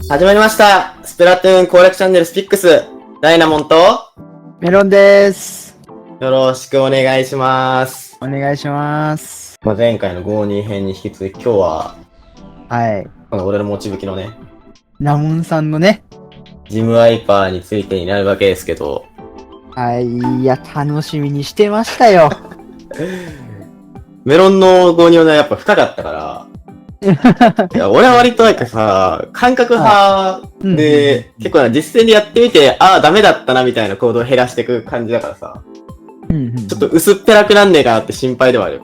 始まりました。スプラトゥーン攻略チャンネルスピックス。ダイナモンと、メロンです。よろしくお願いします。お願いします。前回の52編に引き続き今日は、はい。この俺のモチぶきのね、ナモンさんのね。ジムワイパーについてになるわけですけど、はい。いや、楽しみにしてましたよ。メロンの購入はやっぱ深かったから、いや俺は割となんかさ、感覚派で、結構実践でやってみて、ああ、ダメだったなみたいな行動を減らしていく感じだからさ、ちょっと薄っぺらくなんねえかなって心配ではある。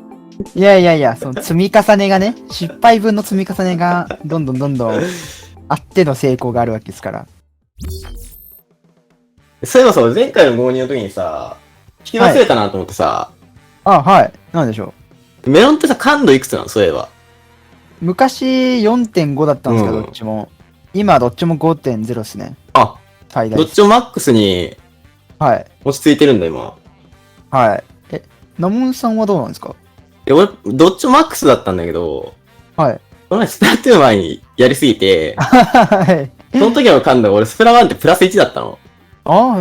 いや、その積み重ねがね、失敗分の積み重ねが、どんどんあっての成功があるわけですから。そういえばさ、前回の購入の時にさ、聞き忘れたなと思ってさ、あ、はい。なんでしょメロンってさ、感度いくつなのそういえば。う。昔4.5だったんですけど、うんどっちも。今どっちも5.0ですね。あ、最大。どっちもマックスにはい。落ち着いてるんだ、今。はい。ナモンさんはどうなんですか？俺、どっちもマックスだったんだけど、はい。この前スプラトゥーン前にやりすぎて、はい。その時の感度が俺スプラ1ってプラス1だったの。ああ、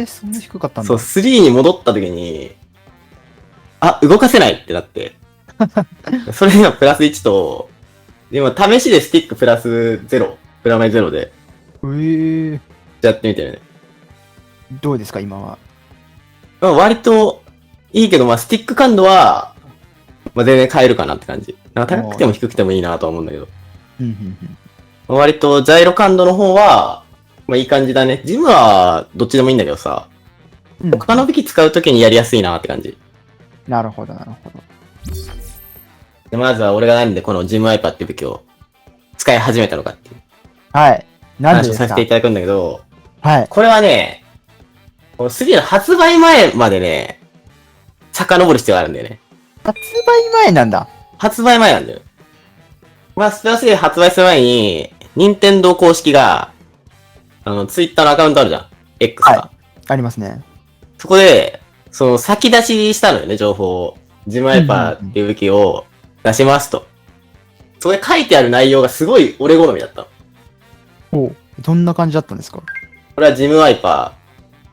そんな低かったんだ。そう、3に戻った時に、あ、動かせないってなって。それがプラス1と、でも試しでスティックプラス0、プラマイ0でやってみてね。どうですか、今は。まあ、割といいけど、まあ、スティック感度は、まあ、全然変えるかなって感じ。なんか高くても低くてもいいなとは思うんだけど。割とジャイロ感度の方は、まあいい感じだね。ジムはどっちでもいいんだけどさ、他の武器使うときにやりやすいなって感じ。なるほど、なるほど。で、まずは俺がなんでこのジムワイパーっていう武器を使い始めたのかっていうはい。なんで話をですか？させていただくんだけど、はい。これはね、この3の発売前までね、遡る必要があるんだよね。発売前なんだ。発売前なんだよ。まあ、スプラ3発売する前に、任天堂公式が、ツイッターのアカウントあるじゃん。X が。はい。ありますね。そこで、その先出ししたのよね、情報を。ジムワイパーっていう武器を出しますと。そこで書いてある内容がすごい俺好みだったの。どんな感じだったんですか？これはジムワイパ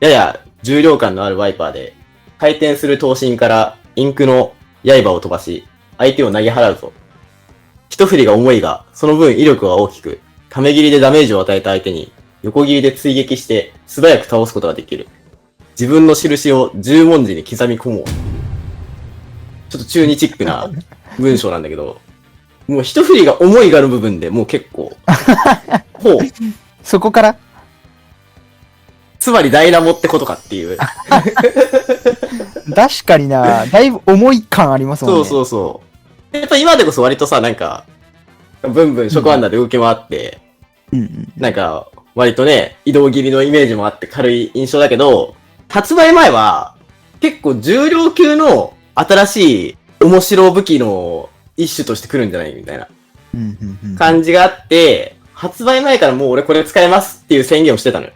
ー、やや重量感のあるワイパーで、回転する刀身からインクの刃を飛ばし、相手を投げ払うと。一振りが重いが、その分威力は大きく、ため切りでダメージを与えた相手に、横切りで追撃して素早く倒すことができる。自分の印を十文字に刻み込もう。ちょっと中二チックな文章なんだけど、もう一振りが重いがの部分でもう結構、ほう。そこからつまりダイナモってことかっていう。確かにな、だいぶ重い感ありますもんね。そう。やっぱ今でこそ割とさ、なんか、ブンブン食ワンダーで動き回って、なんか、割とね、移動切りのイメージもあって軽い印象だけど、発売前は、結構重量級の新しい面白武器の一種として来るんじゃないみたいな感じがあって、発売前からもう俺これ使えますっていう宣言をしてたのよ。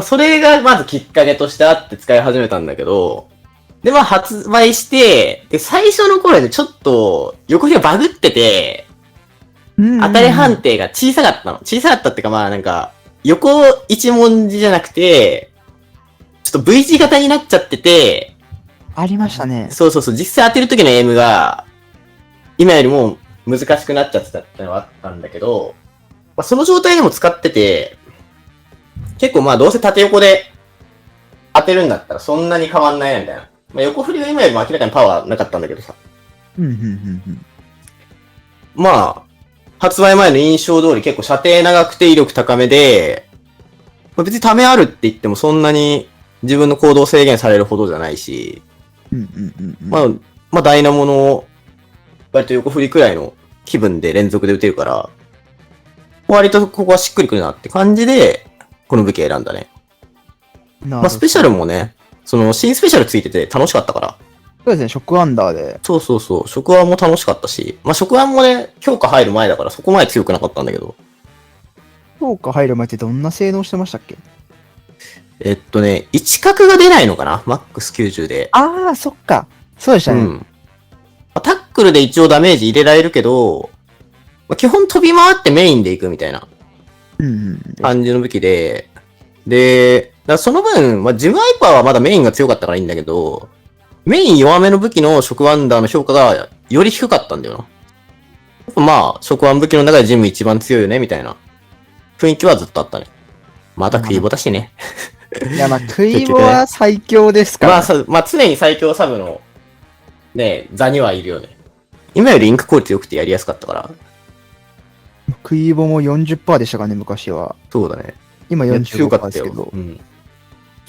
それがまずきっかけとしてあって使い始めたんだけど、で、まあ発売して、で、最初の頃でちょっと横振りがバグってて、当たり判定が小さかったの。小さかったってかまあなんか、横一文字じゃなくて、ちょっと V 字型になっちゃってて、ありましたね。そう、実際当てる時のエイムが、今よりも難しくなっちゃってたってのはあったんだけど、まあ、その状態でも使ってて、結構まあどうせ縦横で当てるんだったらそんなに変わんないなみたいな。まあ、横振りが今よりも明らかにパワーなかったんだけどさ。まあ、発売前の印象通り結構射程長くて威力高めで、まあ、別にためあるって言ってもそんなに自分の行動制限されるほどじゃないし、まあダイナモの割と横振りくらいの気分で連続で打てるから、割とここはしっくりくるなって感じで、この武器選んだね。まあスペシャルもね、その新スペシャルついてて楽しかったから。そうですね、食アンダーで。そう。食ワンも楽しかったし、まあ食ワンもね、強化入る前だからそこまで強くなかったんだけど。強化入る前ってどんな性能してましたっけ？1角が出ないのかなマックス90で。ああ、そっか。そうでしたね。タックルで一応ダメージ入れられるけど、まあ、基本飛び回ってメインで行くみたいなうんうん。感じの武器で、で、だからその分、まあ、ジムワイパーはまだメインが強かったからいいんだけど、メイン弱めの武器のショクワンダーの評価がより低かったんだよな。やっぱまあ、ショクワン武器の中でジム一番強いよね、みたいな雰囲気はずっとあったね。またクイボだしね。いや、まあ、クイボは最強ですから。まあ常に最強サブの、ね、座にはいるよね。今よりインク効率良くてやりやすかったから。クイボも40%でしたからね、昔は。そうだね。今強か45%ったよ。ですけどう。ん。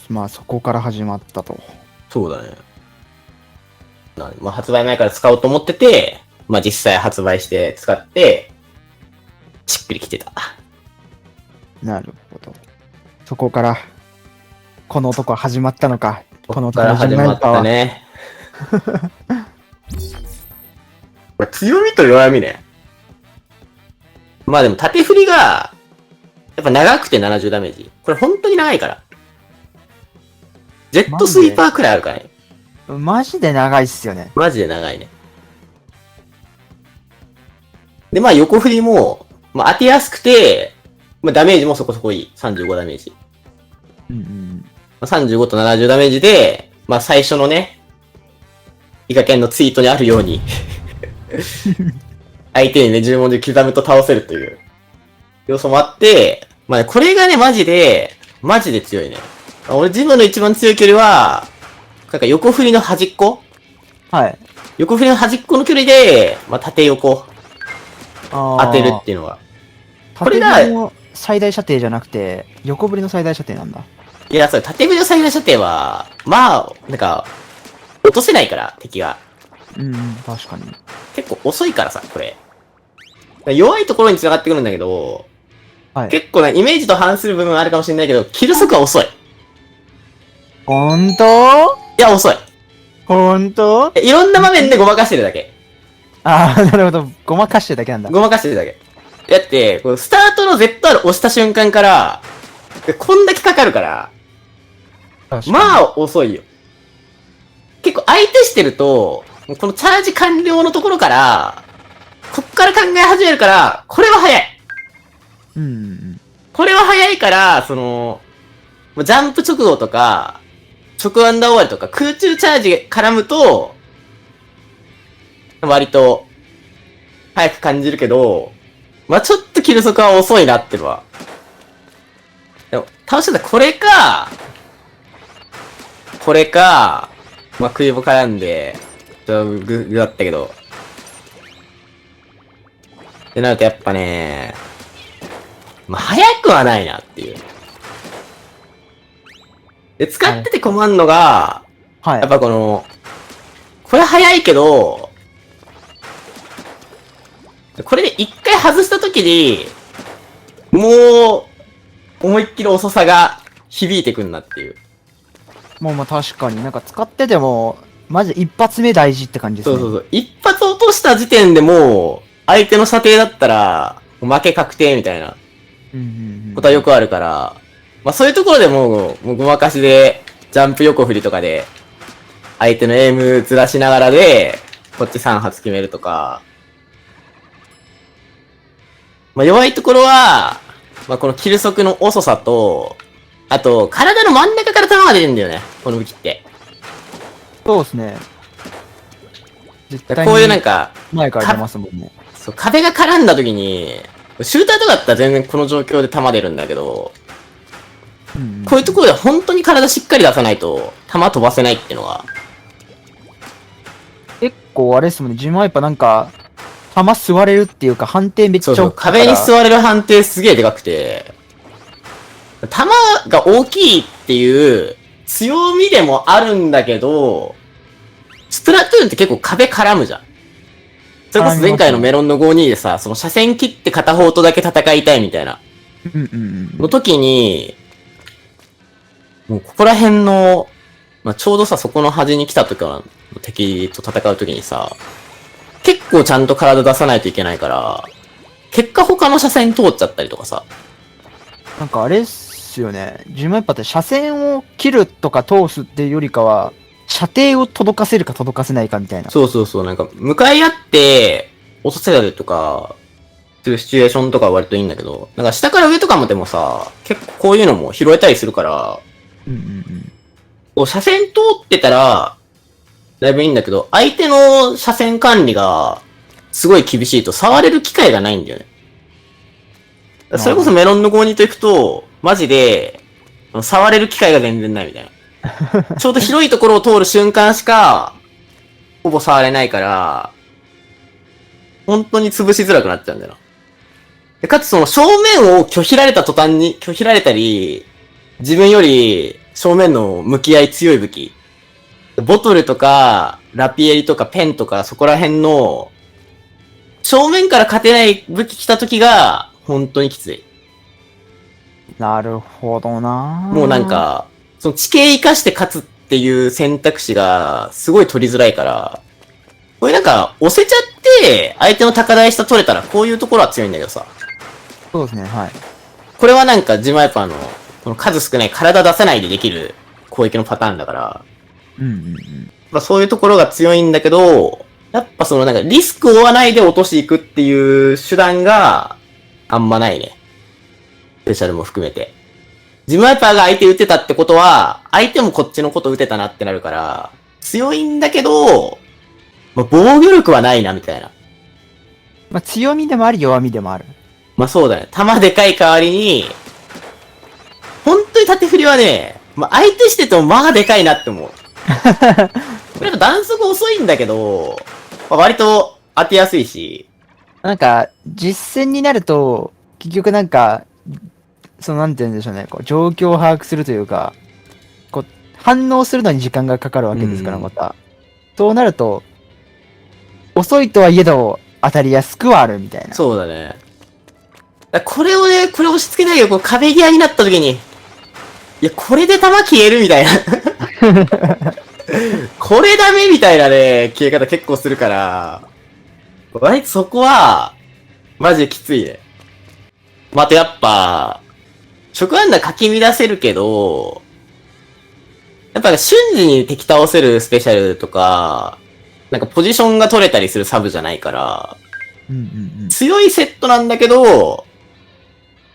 まあ、そこから始まったと。そうだね。まあ発売前から使おうと思ってて、まあ実際発売して使って、しっくりきてた。なるほど。そこから、この男は始まったのか。このここから男の始まったね。これ強みと弱みね。まあでも縦振りが、やっぱ長くて70ダメージ。これ本当に長いから。ジェットスイーパーくらいあるからね。マジで長いっすよね。マジで長いね。で、まあ横振りも、まあ当てやすくて、まあダメージもそこそこいい。35ダメージ。うんうん。まあ、35と70ダメージで、まあ最初のね、イカケンのツイートにあるように相手にね、10文字刻むと倒せるという要素もあって、まあ、ね、これがね、マジで強いね。俺自分の一番強い距離は、なんか横振りの端っこはい。横振りの端っこの距離で、まあ、縦横当当てるっていうのは。これが最大射程じゃなくて、横振りの最大射程なんだ。いや、それ縦振りの最大射程は、まあ、なんか、落とせないから、敵が。うん、確かに。結構遅いからさ、これ。弱いところに繋がってくるんだけど、はい。結構ね、イメージと反する部分あるかもしれないけど、キル速は遅い。ほんといや、遅い。ほんといろんな場面でごまかしてるだけ。ああ、なるほど。ごまかしてるだけなんだ。ごまかしてるだけ。だって、このスタートの ZR 押した瞬間から、こんだけかかるから、まあ遅いよ。結構相手してると、このチャージ完了のところから、こっから考え始めるから、これは早い。うん。これは早いから、その、ジャンプ直後とか、直アンダー終わりとか、空中チャージ絡むと、割と、早く感じるけど、まあちょっとキル速は遅いなってのは。でも、倒してたこれか、まあクイボ絡んで、ちょっとグだったけど。ってなるとやっぱね、まあ早くはないなっていう。で、使ってて困んのが、はい。やっぱこの、これ早いけど、これで一回外した時に、もう、思いっきり遅さが響いてくんなっていう。もうまあ確かになんか使ってても、マジ一発目大事って感じですね。そう。一発落とした時点でもう、相手の射程だったら、負け確定みたいなことはよくあるから、まあそういうところでもうごまかしで、ジャンプ横振りとかで、相手のエイムずらしながらで、こっち3発決めるとか、まあ弱いところは、まあこのキル速の遅さと、あと、体の真ん中から球が出てんだよね、この武器って。そうですね。こういうなんか、前から出ますもんね。そう、壁が絡んだ時に、シューターとかだったら全然この状況で弾出るんだけど、こういうところで本当に体しっかり出さないと、弾飛ばせないっていうのは。結構あれですもんね、ジムワイパーなんか、弾吸われるっていうか判定めっちゃそう、壁に吸われる判定すげえでかくて、弾が大きいっていう強みでもあるんだけど、スプラトゥーンって結構壁絡むじゃん。それこそ前回のメロンの52でさ、その車線切って片方とだけ戦いたいみたいな。の時に、もうここら辺の、まあ、ちょうどさ、そこの端に来た時から敵と戦う時にさ、結構ちゃんと体出さないといけないから、結果他の車線通っちゃったりとかさ。なんかあれっすよね、ジムワイパーって車線を切るとか通すっていうよりかは、射程を届かせるか届かせないかみたいな。そう、なんか、向かい合って、落とせたりとか、するシチュエーションとかは割といいんだけど、なんか下から上とかもでもさ、結構こういうのも拾えたりするから、うんうんうん。こう車線通ってたら、だいぶいいんだけど、相手の車線管理が、すごい厳しいと触れる機会がないんだよね。それこそメロンの5にと行くと、マジで、触れる機会が全然ないみたいな。ちょうど広いところを通る瞬間しか、ほぼ触れないから、本当に潰しづらくなっちゃうんだよな。でかつその正面を拒否られた途端に、拒否られたり、自分より正面の向き合い強い武器。ボトルとか、ラピエリとかペンとかそこら辺の、正面から勝てない武器来た時が、本当にきつい。なるほどな。もうなんか、その地形生かして勝つっていう選択肢が、すごい取りづらいから、これなんか、押せちゃって、相手の高台下取れたら、こういうところは強いんだけどさ。そうですね、はい。これはなんか、ジマイパーの、この数少ない体出さないでできる攻撃のパターンだから、うんうんうん。まあそういうところが強いんだけど、やっぱそのなんかリスクを負わないで落としていくっていう手段があんまないね。スペシャルも含めて。ジムワイパーが相手撃てたってことは、相手もこっちのこと撃てたなってなるから、強いんだけど、まあ、防御力はないなみたいな。まあ、強みでもあり、弱みでもある。ままあそうだね。弾でかい代わりに、本当に縦振りはね、まあ相手しててもまあでかいなって思う。やっぱ弾速遅いんだけど、まあ、割と当てやすいし。なんか、実戦になると、結局なんか、なんて言うんでしょうね、こう、状況を把握するというか、こう、反応するのに時間がかかるわけですから、うんまた。そうなると、遅いとはいえど、当たりやすくはあるみたいな。そうだね。これをね、これ押し付けないよ、こう壁際になった時に。いや、これで弾消えるみたいな。これダメみたいなね、消え方結構するから、割とそこは、マジできついね。まあ、あとやっぱ、食安打かき乱せるけど、やっぱ瞬時に敵倒せるスペシャルとか、なんかポジションが取れたりするサブじゃないから、うんうんうん。強いセットなんだけど、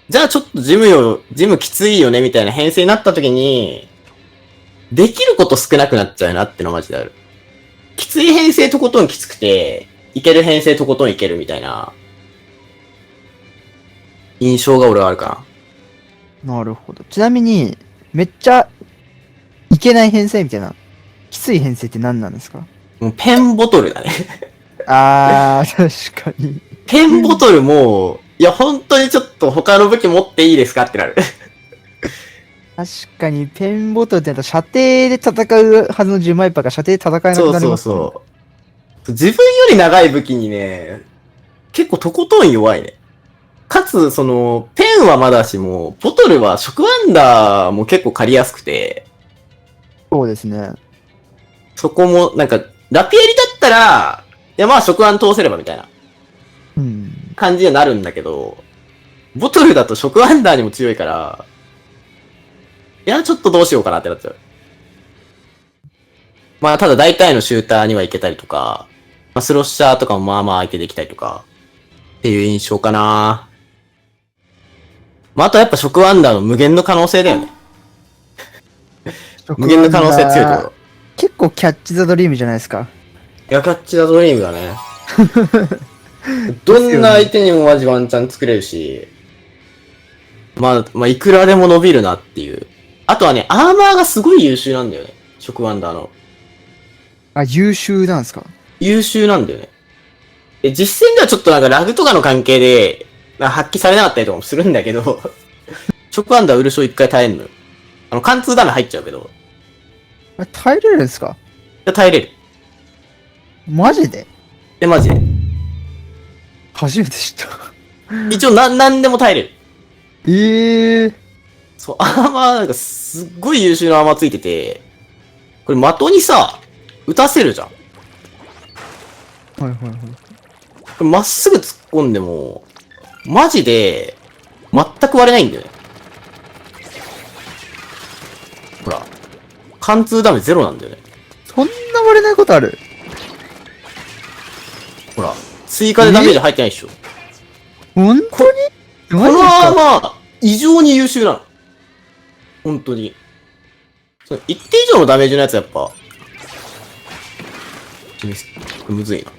じゃあちょっとジムきついよねみたいな編成になった時に、できること少なくなっちゃうなってのはマジである。きつい編成とことんきつくて、いける編成とことんいけるみたいな、印象が俺はあるかなるほど。ちなみに、めっちゃ、いけない編成みたいな、きつい編成って何なんですか？な。もうペンボトルだね。あー、確かに。ペンボトルも、いや本当にちょっと他の武器持っていいですかってなる。確かに、ペンボトルってなったら射程で戦うはずのジュマイパーが射程で戦えなくなりますそうそうそう。自分より長い武器にね、結構とことん弱いね。かつ、ペンはまだしも、ボトルは食アンダーも結構借りやすくて、そうですね。そこも、なんか、ラピエリだったら、いやまあ食アン通せればみたいなうん。感じになるんだけど、ボトルだと食アンダーにも強いから、いや、ちょっとどうしようかなってなっちゃう。まあ、ただ大体のシューターには行けたりとか、まあ、スロッシャーとかもまあまあ相手できたりとか、っていう印象かな。まあ、あとやっぱ食アンダーの無限の可能性だよね。無限の可能性強いところ。結構キャッチ・ザ・ドリームじゃないですか。いや、キャッチザドリームだね。どんな相手にもマジワンチャン作れるし、まあ、いくらでも伸びるなっていう。あとはね、アーマーがすごい優秀なんだよね。食アンダーの。あ、優秀なんですか？優秀なんだよね。で、実戦ではちょっとなんかラグとかの関係で、発揮されなかったりとかもするんだけど、食アンダーウルショー一回耐えんのよ。貫通ダメ入っちゃうけど。あれ耐えれるんですか？耐えれる。マジで？マジで。初めて知った。一応なんでも耐えれる。ええー。そう、アーマーなんかすっごい優秀なアーマーついてて、これ的にさ、撃たせるじゃん。はいはいはい。これまっすぐ突っ込んでも、マジで、全く割れないんだよね。ほら。貫通ダメゼロなんだよね。そんな割れないことある？ほら。追加でダメージ入ってないでしょ。本当にこのアーマー、異常に優秀なの。本当に。その一定以上のダメージのやつやっぱ、むずいな。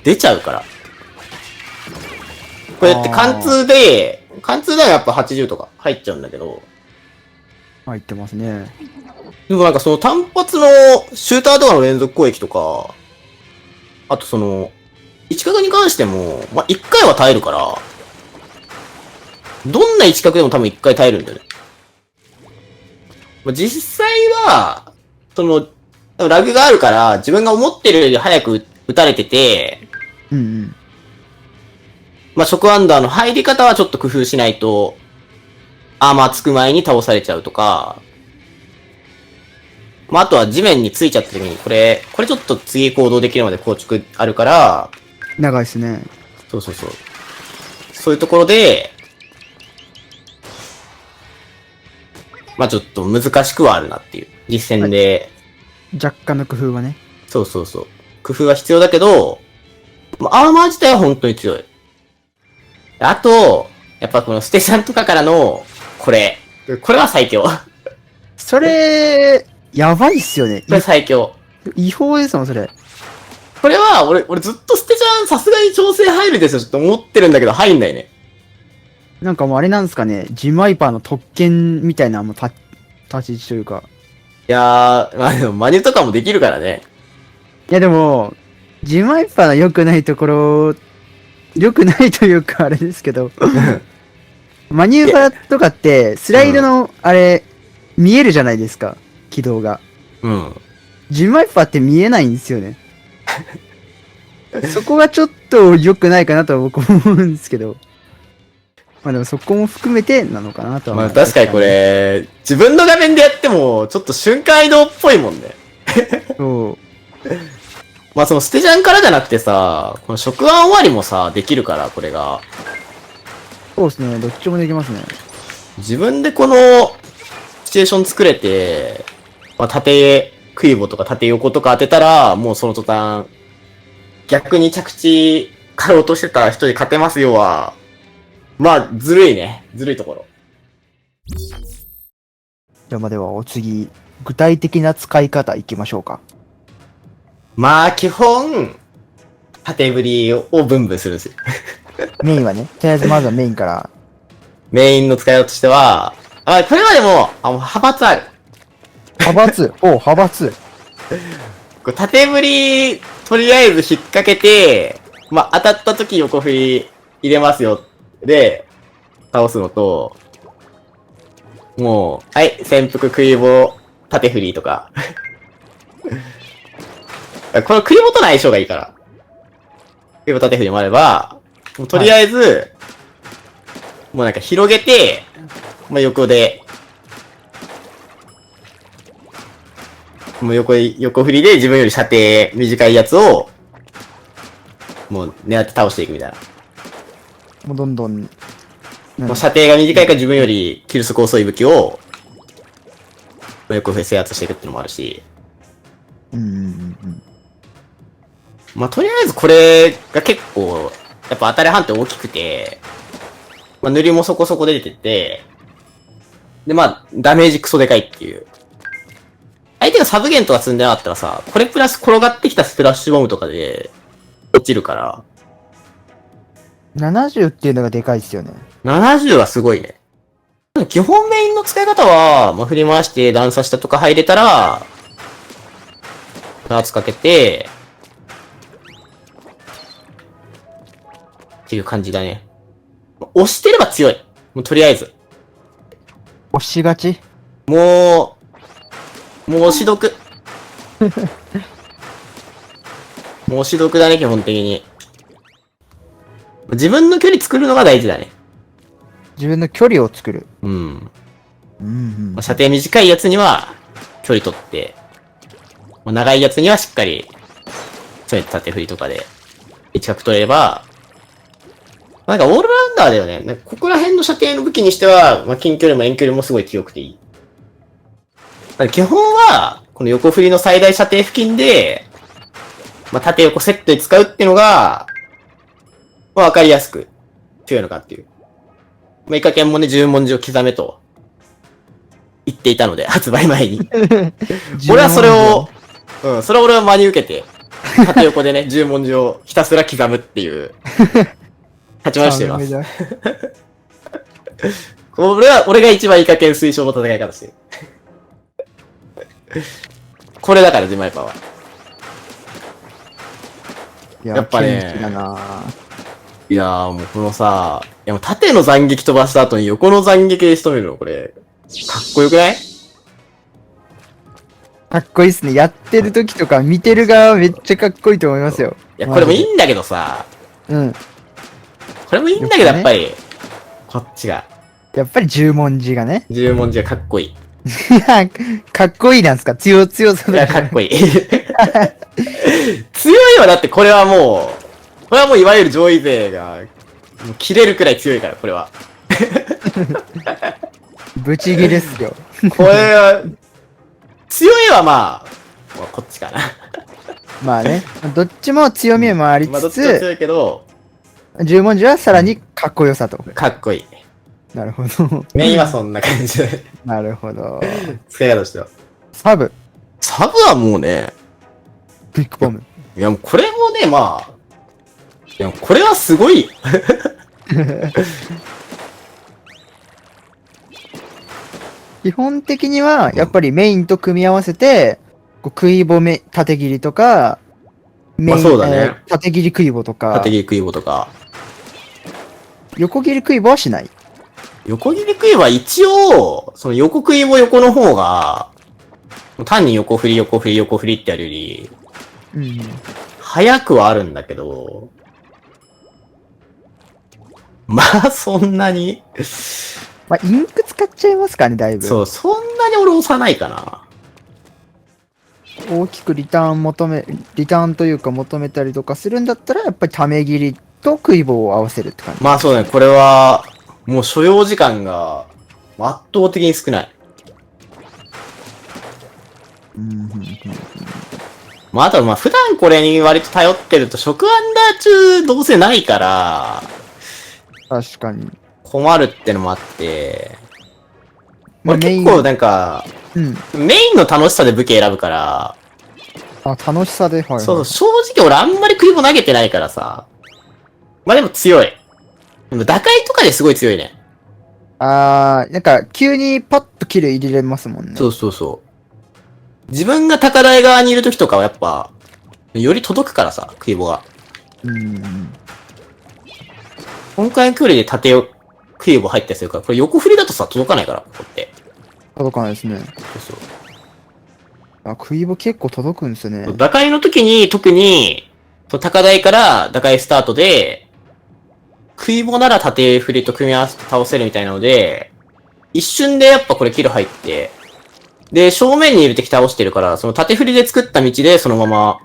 出ちゃうから。これって貫通ではやっぱ80とか入っちゃうんだけど、入ってますね。でもなんかその単発のシューターとかの連続攻撃とか、あとその、一角に関しても、まあ、一回は耐えるから、どんな一角でも多分一回耐えるんだよね。まあ、実際は、その、ラグがあるから、自分が思ってるより早く撃たれてて、うんうん。まあ、ショックアンダーの入り方はちょっと工夫しないと、アーマーつく前に倒されちゃうとか、まあ、あとは地面についちゃった時に、これちょっと次行動できるまで硬直あるから、長いですね。そう。そういうところで、まあちょっと難しくはあるなっていう。実戦で。若干の工夫がね。そう。工夫は必要だけど、まあ、アーマー自体は本当に強い。あと、やっぱこのステシャンとかからの、これは最強。それ、やばいっすよね。これ最強。違法ですもん、それ。これは、俺ずっとステシャンさすがに調整入るでしょちょっと思ってるんだけど、入んないね。なんかもうあれなんですかね、ジムワイパーの特権みたいな立ち位置というか。いやー、まあでもマニュとかもできるからね。いやでも、ジムワイパーの良くないところ、良くないというかあれですけど、マニューバーとかってスライドのあれ、見えるじゃないですか、軌道が。うん。ジムワイパーって見えないんですよね。そこがちょっと良くないかなとは僕思うんですけど。まあでもそこも含めてなのかなとは思います。まあ確かにこれ、自分の画面でやっても、ちょっと瞬間移動っぽいもんね。そう。まあそのステジャンからじゃなくてさ、この食案終わりもさ、できるから、これが。そうですね、どっちもできますね。自分でこの、シチュエーション作れて、まあ縦、クイボとか縦横とか当てたら、もうその途端、逆に着地、狩ろうとしてた人に勝てますよは、まあ、ずるいね。ずるいところ。じゃあまあではお次、具体的な使い方いきましょうか。まあ、基本、縦振りをブンブンするんですよ。メインはね、とりあえずまずはメインから。メインの使い方としては、あ、これはでも、派閥ある。派閥派閥これ縦振り、とりあえず引っ掛けて、まあ、当たった時横振り入れますよ。で、倒すのと、もう、はい、潜伏クイボ、縦振りとか。このクイボとの相性がいいから。クイボ縦振りもあれば、もうとりあえず、もうなんか広げて、まあ、横で、もう横振りで自分より射程短いやつを、もう狙って倒していくみたいな。もうどんどん、もう射程が短いから自分よりキル速遅い武器を、横振り制圧していくっていうのもあるし。まあ、とりあえずこれが結構、やっぱ当たり判定大きくて、まあ、塗りもそこそこ出てて、で、まあ、ダメージクソでかいっていう。相手がサブゲンとか積んでなかったらさ、これプラス転がってきたスプラッシュボムとかで、落ちるから。70っていうのがでかいっすよね。70はすごいね。基本メインの使い方は、まあ、振り回して段差下とか入れたら、ダーツかけて、っていう感じだね。押してれば強い。もうとりあえず。押しがちもう押し毒。もう押し毒だね、基本的に。自分の距離作るのが大事だね。自分の距離を作る。射程短いやつには、距離取って、長いやつにはしっかり、そうやって縦振りとかで、近く取れれば、なんかオールラウンダーだよね。なんかここら辺の射程の武器にしては、まあ、近距離も遠距離もすごい強くていい。基本は、この横振りの最大射程付近で、まあ、縦横セットで使うっていうのが、わかりやすく強いのかっていう。まあ、イカケンもね、10文字を刻めと言っていたので、発売前に。俺はそれを、それを俺は真に受けて、縦横でね、10文字をひたすら刻むっていう、立ち回りしています。俺が一番イカケン推奨の戦い方してる。これだから、ジマイパーは。やっぱね、いやーもうこのさ、いやもう縦の斬撃飛ばした後に横の斬撃で仕留めるの、これ、かっこよくない？かっこいいっすね。やってる時とか見てる側めっちゃかっこいいと思いますよ。いや、これもいいんだけどさ、うん。これもいいんだけど、やっぱり、こっちが。やっぱり十文字がね。十文字がかっこいい。いや、かっこいいなんすか？強さいや、かっこいい。強いわ、だってこれはもういわゆる上位勢が、もう切れるくらい強いから、これは。ブチギレっすよ。これは、強いはまあ、こっちかな。まあね、どっちも強みもありまあ、どっつちも強つ、いけど、十文字はさらにかっこよさと。かっこいい。なるほど。メインはそんな感じで。なるほど。使い方としては。サブ。サブはもうね、ビッグボム。いやもうこれもね、まあ、いやこれはすごい。基本的には、やっぱりメインと組み合わせて、こう食いぼめ、縦切りとか、メイン、まあそうだね縦切り食いぼとか、縦切り食い棒とか。横切り食いぼはしない。横切り食いは一応、その横食い棒横の方が、単に横振り横振り横振りってやるより、うん。早くはあるんだけど、まあそんなに、まあ、インク使っちゃいますかね、だいぶ。そう、そんなに俺押さないかな。大きくリターンというか求めたりとかするんだったら、やっぱりため切りと食い棒を合わせるって感じ。まあそうだね、これは、もう所要時間が圧倒的に少ない。まああとはまあ普段これに割と頼ってると食アンダー中どうせないから、確かに。困るってのもあって、まあ俺結構なんか、うん。メインの楽しさで武器選ぶから、あ、楽しさで、はい、はい。そう、正直俺あんまり食いも投げてないからさ。まあでも強い。でも打開とかですごい強いね。なんか、急にパッとキル入れれますもんね。そうそうそう。自分が高台側にいる時とかはやっぱ、より届くからさ、食い棒が。今回の距離で縦を食い棒入ったりするから、これ横振りだとさ、届かないから、ここって。届かないですね。そうそう。あ、食い棒結構届くんですね。打開の時に特に、高台から打開スタートで、食い棒なら縦振りと組み合わせて倒せるみたいなので、一瞬でやっぱこれキル入って、で、正面にいる敵倒してるから、その縦振りで作った道でそのまま、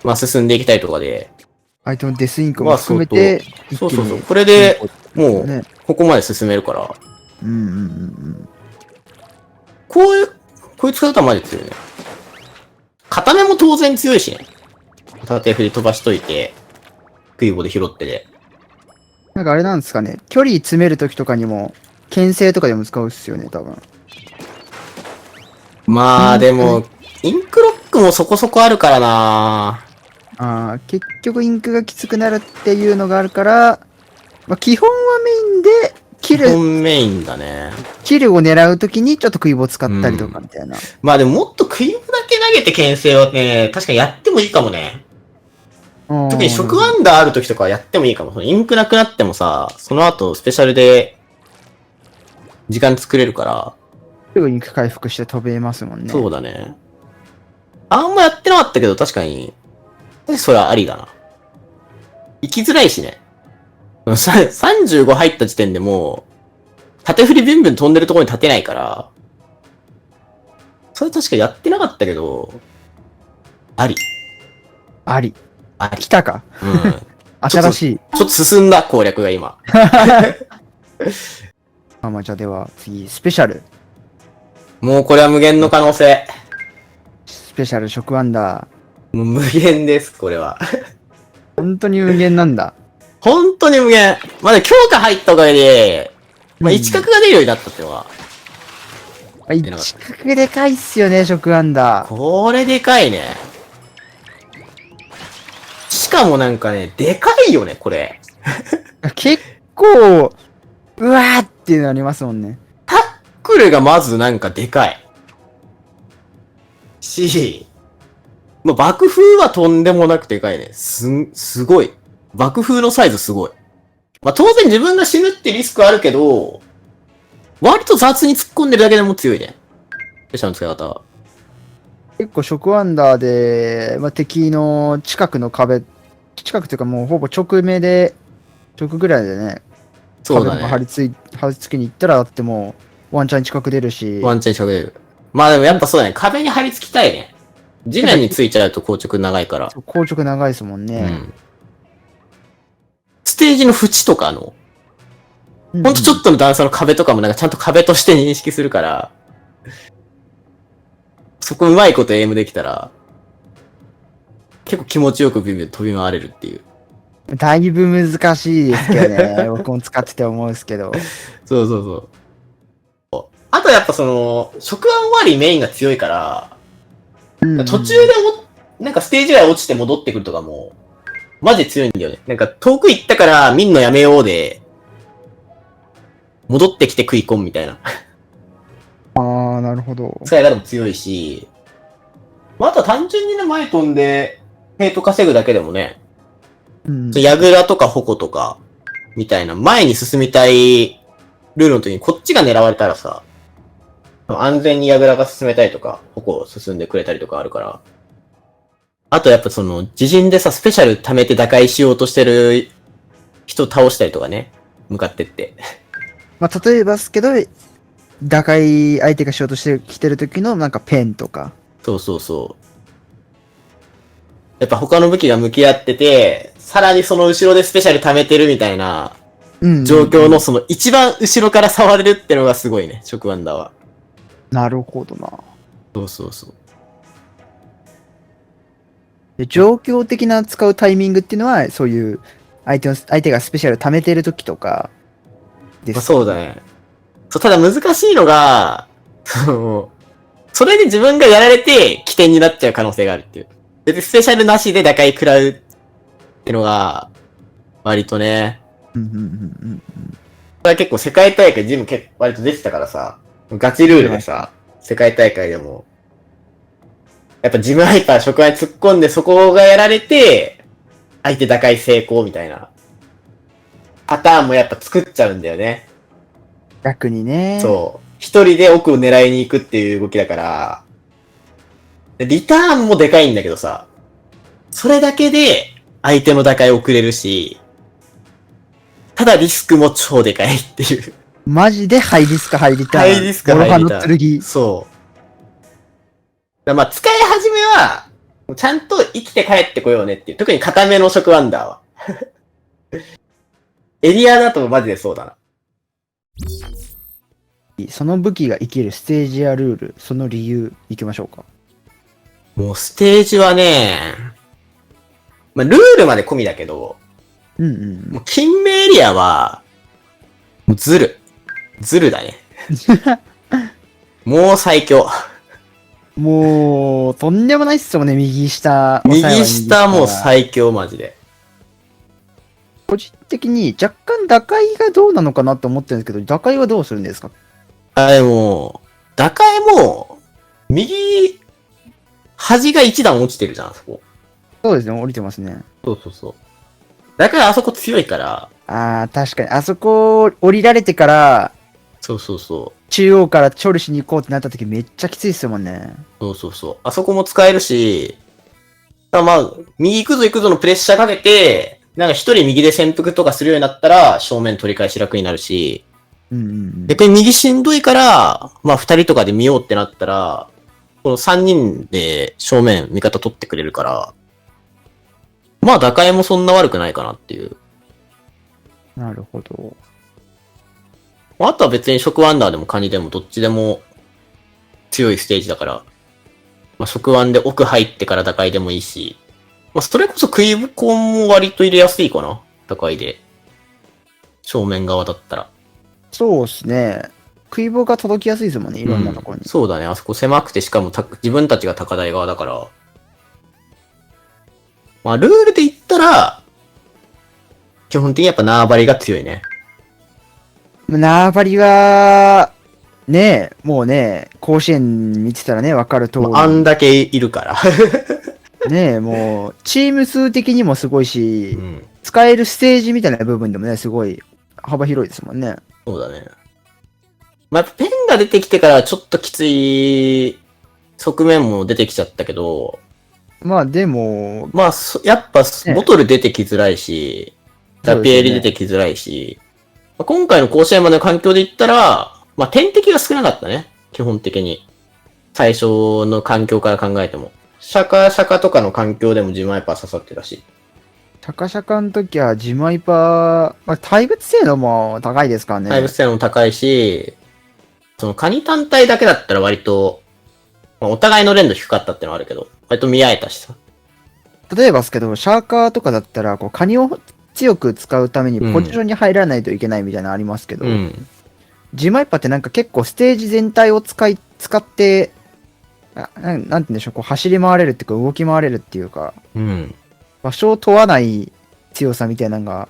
まあ進んでいきたいとかで。相手のデスインクも含めて、そうそうそう。これで、もう、ここまで進めるから。こういう使い方はマジ強いね。片目も当然強いしね。縦振り飛ばしといて、食い棒で拾ってで。なんかあれなんですかね。距離詰めるときとかにも、牽制とかでも使うっすよね、多分。まあでも、インクロックもそこそこあるからな。結局インクがきつくなるっていうのがあるから、まあ、基本はメインで、基本メインだね。キルを狙うときにちょっと食い棒使ったりとかみたいな。まあでももっと食い棒だけ投げて牽制はね、確かにやってもいいかもね。特に食アンダーあるときとかはやってもいいかも。インクなくなってもさ、その後スペシャルで時間作れるから。すぐインク回復して飛べますもんね。そうだね。あんまやってなかったけど確かに、それはありだな。行きづらいしね。35入った時点でもう、縦振りビンビン飛んでるところに立てないから、それ確かやってなかったけど、あり。あり。あり。来たか。うん。新しい。ちょっと進んだ攻略が今。まあじゃあでは次、スペシャル。もうこれは無限の可能性。スペシャル食アンダもう無限です、これは。本当に無限なんだ。本当に無限。まだ強化入ったおかげで、まあ、一角が出るようになったっていうのは。一角でかいっすよね、食アンダー。これでかいね。しかもなんかね、でかいよね、これ。結構、うわーっていうのありますもんね。タックルがまずなんかでかい。し、まあ、爆風はとんでもなくでかいね。すごい。爆風のサイズすごい。まあ、当然自分が死ぬってリスクあるけど、割と雑に突っ込んでるだけでも強いね。スペシャルの使い方は。結構食アンダーで、まあ、敵の近くの壁、近くというかもうほぼ直目で、直ぐらいでね、そうだ壁とか張ね。り付けに行ったらだってもう、ワンチャン近く出るし、ワンチャン近く出る。まあでもやっぱそうだね。壁に張り付きたいね。地面についちゃうと硬直長いから。硬直長いですもんね。うん。ステージの縁とかの、うんほんとちょっとの段差の壁とかもなんかちゃんと壁として認識するから、そこうまいことエイムできたら、結構気持ちよくビビ飛び回れるっていう。だいぶ難しいですけどね。僕も使ってて思うんですけど。そうそうそう。あとやっぱその、食案終わりメインが強いから、途中でなんかステージ外落ちて戻ってくるとかも、マジで強いんだよね。なんか遠く行ったから見んのやめようで、戻ってきて食い込むみたいな。ああ、なるほど。使い方も強いし、まあ、あとは単純にね、前飛んで、ヘイト稼ぐだけでもね、ヤグラとかホコとか、みたいな、前に進みたいルールの時にこっちが狙われたらさ、安全にヤグラが進めたりとか、ホコを進んでくれたりとかあるから。あとやっぱその、自陣でさ、スペシャル貯めて打開しようとしてる人倒したりとかね、向かってって。まあ、例えばですけど、打開相手がしようとしてきてる時のなんかペンとか。そうそうそう。やっぱ他の武器が向き合ってて、さらにその後ろでスペシャル貯めてるみたいな状況のその一番後ろから触れるってのがすごいね、食ワンダーは。なるほどな。そうそうそう。で、状況的な使うタイミングっていうのは、そういう相手がスペシャル貯めてる時とかです、まあ、そうだね。そう、ただ難しいのが、それで自分がやられて起点になっちゃう可能性があるっていう。別にスペシャルなしで打開食らうってのが、割とね。これは結構世界大会ジム割と出てたからさ、ガチルールでさ、世界大会でも、やっぱジムハイパー触腕突っ込んでそこがやられて、相手打開成功みたいな、パターンもやっぱ作っちゃうんだよね。逆にね。そう。一人で奥を狙いに行くっていう動きだから、リターンもでかいんだけどさ、それだけで相手の打開遅れるし、ただリスクも超でかいっていう。マジでハイリスクハイリターン。ハイリスクハイリターン。モロハの剣。そう。まあ、使い始めは、ちゃんと生きて帰ってこようねっていう。特に固めの食ワンダーは。エリアだとマジでそうだな。その武器が生きるステージやルール、その理由、いきましょうか。もうステージはね、まあ、ルールまで込みだけど、もう近メエリアは、もうズルだね。もう最強。もう、とんでもないっすよね、右下。右下もう最強、マジで。個人的に若干打開がどうなのかなって思ってるんですけど、打開はどうするんですか？でも、打開も、右、端が一段落ちてるじゃん、そこ。そうですね、降りてますね。そうそうそう。だからあそこ強いから。ああ、確かに。あそこ降りられてから、そうそうそう。中央から処理しに行こうってなった時めっちゃきついっすもんね。そうそうそう。あそこも使えるし、まあ、右行くぞのプレッシャーかけて、なんか一人右で潜伏とかするようになったら、正面取り返し楽になるし、逆に右しんどいから、まあ二人とかで見ようってなったら、この三人で正面味方取ってくれるから、まあ打開もそんな悪くないかなっていう。なるほど。あとは別に食ワンダーでもカニでもどっちでも強いステージだから、まあ食ワンで奥入ってから打開でもいいし、まあ、それこそ食い込みも割と入れやすいかな。高いで。正面側だったら。そうですね。食い棒が届きやすいですもんね、いろんなところに。そうだね。あそこ狭くて、しかも自分たちが高台側だから。まあ、ルールで言ったら、基本的にやっぱ縄張りが強いね。縄張りは、ねえ、もうね、甲子園見てたらね、わかる通り。あんだけいるから。ねえ、もう、チーム数的にもすごいし、うん。使えるステージみたいな部分でもね、すごい幅広いですもんね。そうだね。まあ、やっぱペンが出てきてからちょっときつい側面も出てきちゃったけど、まあでも、まあ、やっぱねボトル出てきづらいし、ラピエリ出てきづらいし、まあ今回の甲子園までの環境で言ったら、まあ天敵が少なかったね。基本的に。最初の環境から考えても。シャカとかの環境でもジマイパー刺さってたし。高坂の時はジマイパー、まあ、対物性能も高いですからね。対物性能も高いし、そのカニ単体だけだったら割と、まあ、お互いの連度低かったってのはあるけど、割と見合えたしさ。例えばですけど、シャーカーとかだったら、こう、カニを強く使うためにポジションに入らないといけないみたいなのありますけど、うん。ジマイパってなんか結構ステージ全体を使って、なんて言うんでしょう、こう走り回れるっていうか動き回れるっていうか、うん。場所を問わない強さみたいなのが、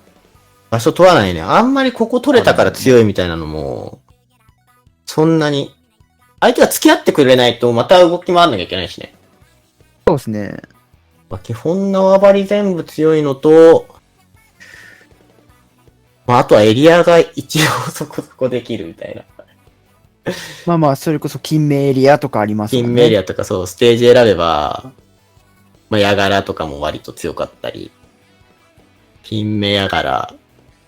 場所問わないね。あんまりここ取れたから強いみたいなのも、そんなに。相手が付き合ってくれないとまた動き回んなきゃいけないしね。そうですね。まあ、基本縄張り全部強いのと、まあ、あとはエリアが一応そこそこできるみたいな。まあまあ、それこそ金目エリアとかありますもんね。金メエリアとかそう、ステージ選べば、まあ、ヤガラとかも割と強かったり、金目ヤガラ、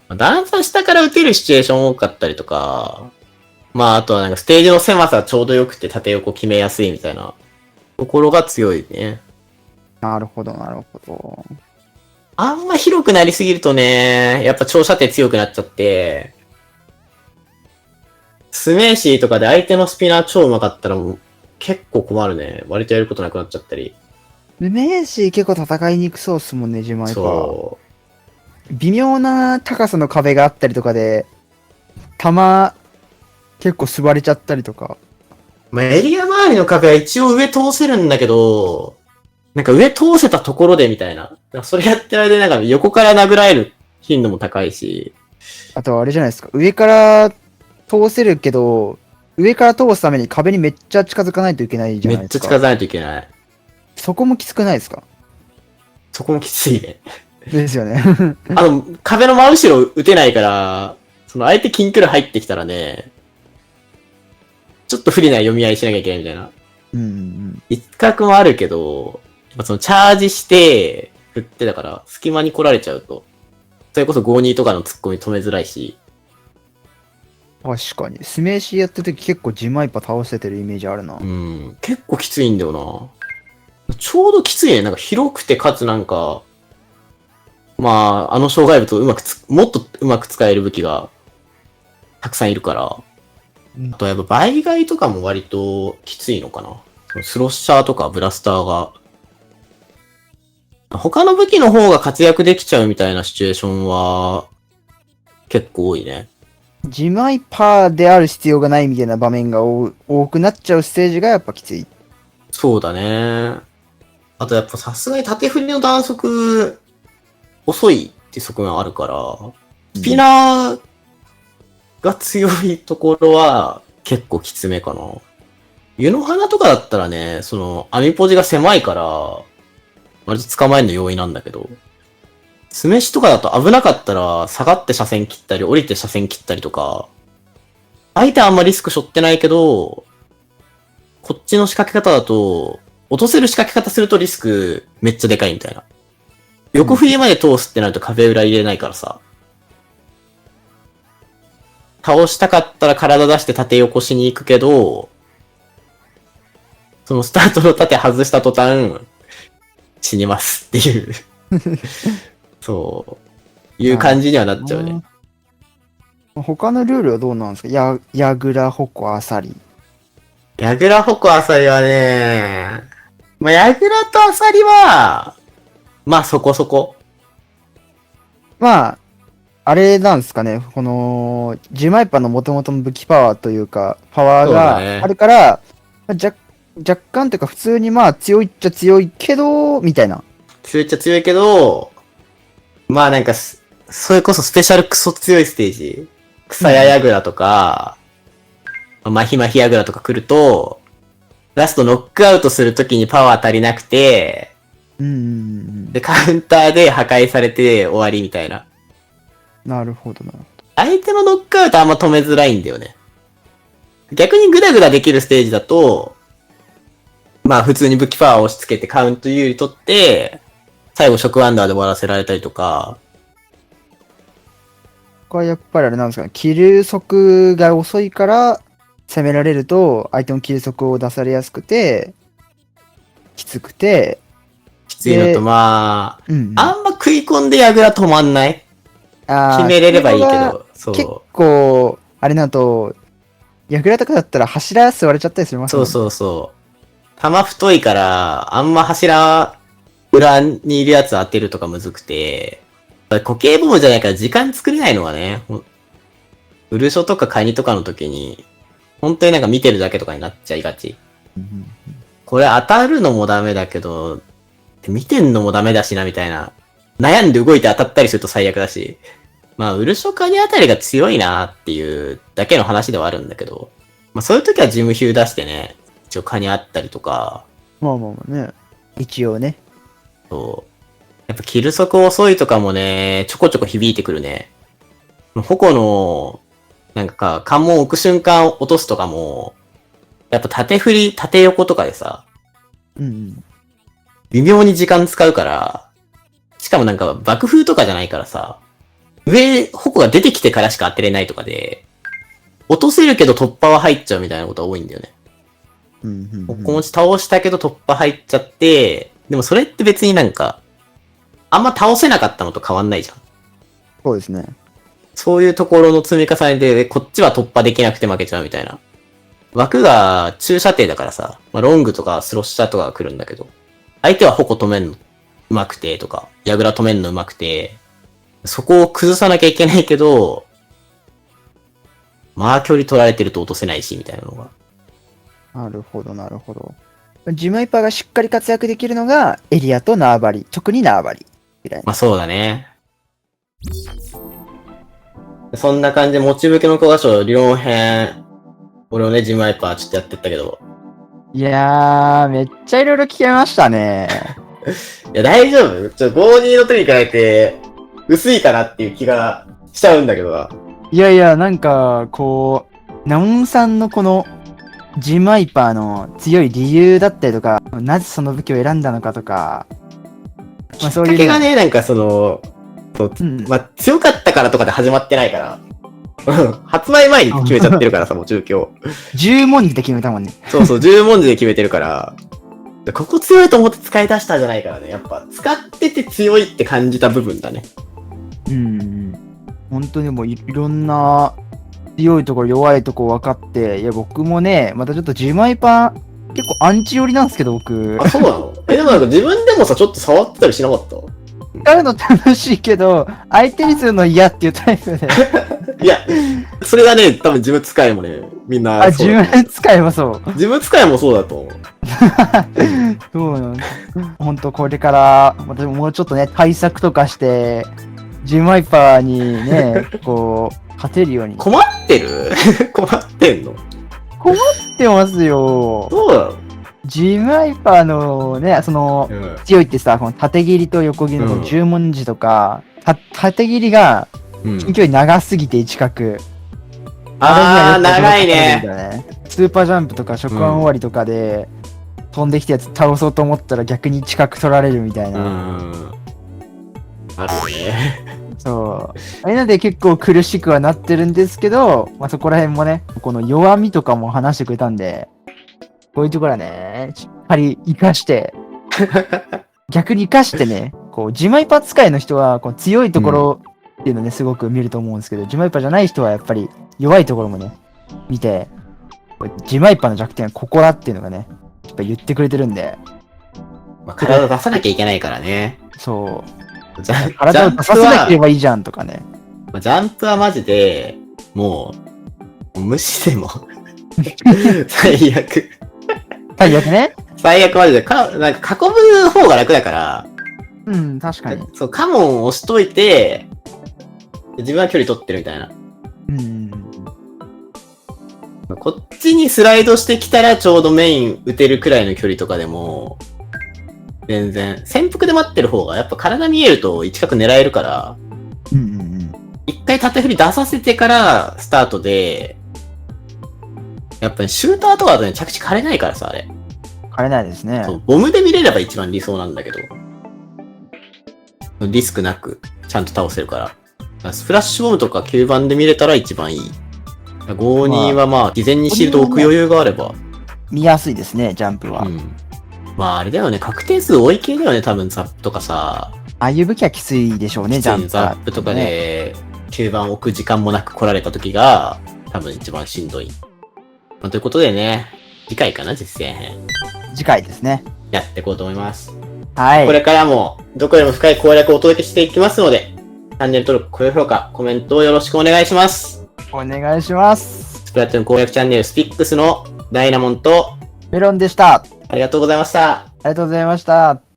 まあ、段差下から打てるシチュエーション多かったりとか、まあ、あとはなんかステージの狭さちょうど良くて縦横決めやすいみたいなところが強いね。なるほど、なるほど。あんま広くなりすぎるとね、やっぱ長射程強くなっちゃって、スメーシーとかで相手のスピナー超うまかったらもう結構困るね。割とやることなくなっちゃったり。メーシー結構戦いにくそうっすもんね、ジマイパー。そ微妙な高さの壁があったりとかで、弾結構座れちゃったりとか。う。まあ、エリア周りの壁は一応上通せるんだけど、なんか上通せたところでみたいな。なんかそれやってる間でなんか横から殴られる頻度も高いし。あとはあれじゃないですか。上から通せるけど、上から通すために壁にめっちゃ近づかないといけないじゃめないですか。っちゃ近づかないといけない。そこもきつくないですか？そこもきついね。ですよね。壁の真後ろ撃てないから、その相手近距離入ってきたらね、ちょっと不利な読み合いしなきゃいけないみたいな。うんうん一角もあるけど、やっぱそのチャージして、振ってだから、隙間に来られちゃうと、それこそ52とかの突っ込み止めづらいし、確かに。スメーシーやった時結構ジマイパ倒せてるイメージあるな。結構きついんだよな。ちょうどきついね。なんか広くてかつなんか、まあ、障害物をもっとうまく使える武器がたくさんいるから、あとやっぱ倍買いとかも割ときついのかな。そのスロッシャーとかブラスターが、他の武器の方が活躍できちゃうみたいなシチュエーションは結構多いね。ジマイパーである必要がないみたいな場面が多くなっちゃうステージがやっぱきつい。そうだね。あとやっぱさすがに縦振りの弾速遅いって側面あるから、スピナーが強いところは結構きつめかな。湯の花とかだったらね、その網ポジが狭いから、割と捕まえるの容易なんだけど、酢飯とかだと危なかったら下がって車線切ったり降りて車線切ったりとか、相手はあんまリスク背負ってないけど、こっちの仕掛け方だと、落とせる仕掛け方するとリスクめっちゃでかいみたいな。横振りまで通すってなると壁裏入れないからさ。倒したかったら体出して縦横しに行くけど、そのスタートの縦外した途端、死にますっていうそういう感じにはなっちゃうね。他のルールはどうなんですか？ヤグラ、ホコ、アサリ。ヤグラホコアサリはね、まあ、ヤグラとアサリは、まあそこそこ。まあ、あれなんですかね、この、ジマイパの元々の武器パワーというか、パワーそうだねがあるから、まあ若干というか普通にまあ強いっちゃ強いけど、みたいな。強いっちゃ強いけど、まあなんかそれこそスペシャルクソ強いステージ。草ややぐらとか、マヒマヒやぐらとか来ると、ラストノックアウトするときにパワー足りなくて、で、カウンターで破壊されて終わりみたいな。なるほどな。相手のノックアウトあんま止めづらいんだよね。逆にグダグダできるステージだと、まあ普通に武器パワーを押し付けてカウント有利取って、最後ショックワンダーで終わらせられたりとか。これはやっぱりあれなんですかね、キル速が遅いから攻められると、相手のキル速を出されやすくて、きつくて、きついのとまあ、うんうんあんま食い込んで矢倉止まんない決めれればいいけど、そ結う。構、あれなと、ヤクラとかだったら柱座れちゃったりしますもんね。そうそう。弾太いから、あんま柱裏にいるやつ当てるとかむずくて、固形ボムじゃないから時間作れないのがね、ウルショとかカニとかの時に、本当になんか見てるだけとかになっちゃいがち。これ当たるのもダメだけど、見てんのもダメだしなみたいな。悩んで動いて当たったりすると最悪だし。まあ、ウルショカニあたりが強いなっていうだけの話ではあるんだけど、まあそういう時はジムヒュー出してね、一応カニあったりとか、まあまあまあね。一応ね。そう。やっぱキル速遅いとかもね、ちょこちょこ響いてくるね。矛の、なんか関門置く瞬間落とすとかも、やっぱ縦振り、縦横とかでさ、微妙に時間使うから、しかもなんか爆風とかじゃないからさ、矛が出てきてからしか当てれないとかで、落とせるけど突破は入っちゃうみたいなことが多いんだよね。矛持ち倒したけど突破入っちゃって、でもそれって別になんか、あんま倒せなかったのと変わんないじゃん。そうですね。そういうところの積み重ねで、こっちは突破できなくて負けちゃうみたいな。枠が中射程だからさ、まあ、ロングとかスロッシャーとかが来るんだけど、相手は矛止めんの上手くてとか、矢倉止めんの上手くて、そこを崩さなきゃいけないけど、まあ距離取られてると落とせないし、みたいなのが。なるほど、なるほど。ジムイパーがしっかり活躍できるのがエリアと縄張り。特に縄張り。みたいな。まあそうだね。そんな感じで、持ち武器の小合唱理論編、俺をね、ジムワイパーちょっとやってったけど。いやー、めっちゃいろいろ聞けましたね。いや、大丈夫52の手に変えて、薄いかなっていう気がしちゃうんだけどな。いやいや、なんか、こう、ナモンさんのこの、ジムワイパーの強い理由だったりとか、なぜその武器を選んだのかとか、まあそういう。きっかけがね、なんかその、まあ強かったからとかで始まってないから。発売前に決めちゃってるからさ、もう中京。10文字で決めたもんね。そうそう、10文字で決めてるから。ここ強いと思って使い出したんじゃないからね。やっぱ、使ってて強いって感じた部分だね。本当にもういろんな強いところ、弱いところ分かって、いや、僕もね、またちょっとジムワイパー、結構アンチ寄りなんですけど、僕。あ、そうなのでもなんか自分でもさ、ちょっと触ってたりしなかった使うの楽しいけど、相手にするの嫌っていうタイプで。いや、それがね、多分自分使いもね、みんなあ、そうだ。自分使えばそう。自分使いもそうだと思う。そうなんです。本当これから、私もうちょっとね、対策とかして、ジムワイパーにね、こう、勝てるように。困ってる困ってんの困ってますよ。そうなのジムワイパーのね、その、強いってさ、この縦切りと横切りの10文字とか、縦切りが、距離長すぎて近く。あー、長いね。スーパージャンプとか触腕終わりとかで、飛んできたやつ倒そうと思ったら逆に近く取られるみたいな。あるね。そう。あれなんで結構苦しくはなってるんですけど、まあ、そこら辺もね、この弱みとかも話してくれたんで、こういうところはね、しっかり活かして、逆に活かしてね、こう、ジマイパ使いの人は、こう強いところっていうのね、すごく見ると思うんですけど、ジマイパじゃない人はやっぱり弱いところもね、見て、ジマイパの弱点はここだっていうのがね、やっぱ言ってくれてるんで。まあ、体を出さなきゃいけないからね。そう。ジャン体を出させなけれは、ばいいじゃんとかね。まあジャンプはマジで、もう無視でも最悪。最悪ね。最悪マジで、なんか囲む方が楽だから、うん、確かに。そう、カモンを押しといて、自分は距離取ってるみたいな。うん。こっちにスライドしてきたらちょうどメイン打てるくらいの距離とかでも、全然、潜伏で待ってる方がやっぱ体見えると一角狙えるから、うんうんうん。一回縦振り出させてからスタートで、やっぱりシューターとかだとね、着地枯れないからさ、あれ。枯れないですね。そう、ボムで見れれば一番理想なんだけど。リスクなく、ちゃんと倒せるから。スプラッシュボムとか9番で見れたら一番いい。5-2はまあ、事前にシールド置く余裕があれば。見やすいですね、ジャンプは。うん。まああれだよね、確定数多い系だよね、多分ザップとかさ。ああいう武器はきついでしょうね、ジャンプザは。ップとかで、9番置く時間もなく来られた時が、多分一番しんどい。まあ、ということでね、次回かな、実践編。次回ですね。やっていこうと思います。はい。これからも、どこよりも深い攻略をお届けしていきますので、チャンネル登録、高評価、コメントをよろしくお願いします。お願いします。スプラトゥーン攻略チャンネルスピックスのダイナモンと、メロンでした。ありがとうございました。ありがとうございました。